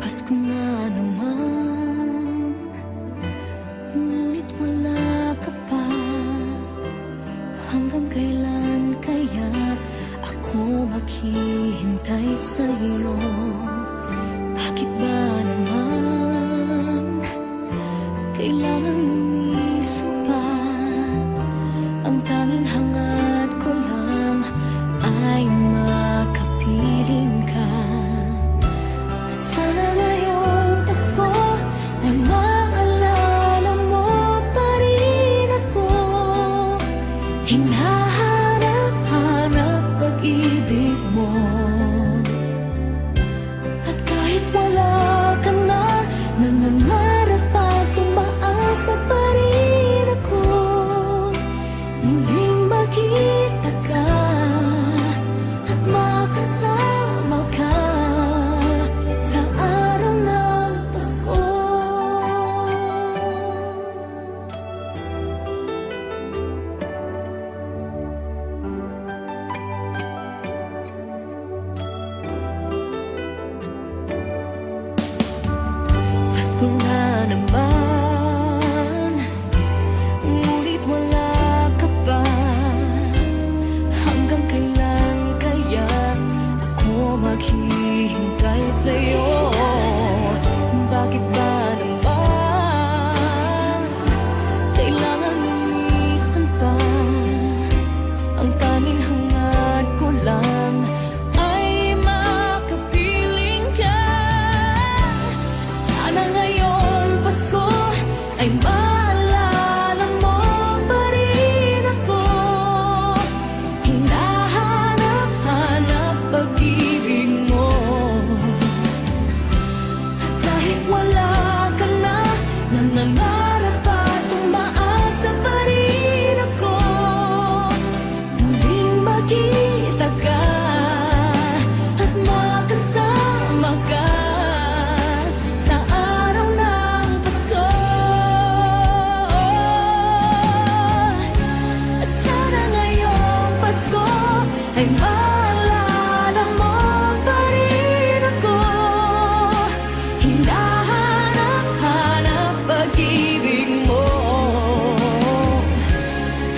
Pasko na naman, ngunit wala ka pa. Hanggang kailan kaya ako maghihintay sa'yo? Bakit ba naman kailangan lumisan pa? Ang tanging hangad ko lang ay makapiling ka. Sana ngayong Pasko ay maalala mo pa rin ako. Hinahanap-hanap pag-ibig mo. At kahit wala ka na, nangangarap at tumaasa pa rin ako. Muling makita ka at makasama ka sa araw ng Pasko. Pasko na naman, ngunit wala ka pa. Hanggang kailan kaya ako maghihintay sa'yo? Bakit ba naman kailangan lumisan pa? Ang tanging hangad ko lang ay makapiling ka. Sana ngayong Pasko ay maalala mo pa rin ako. Hinahanap-hanap pag-ibig mo. At kahit wala ka na, nangangarap at umaasa pa rin ako. Muling makita ka at makasama ka sa araw ng Pasko. At sana ngayong Pasko ay maalala mo pa rin ako. Hinahanap-hanap pag-ibig mo.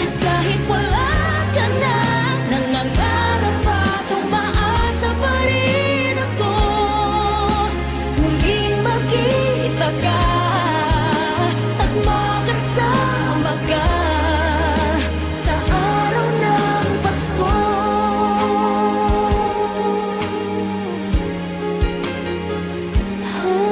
At kahit wala ka na, nangangarap at umaasa pa rin ako. Muling makita ka at makasama ka sa araw ng Pasko. Ah.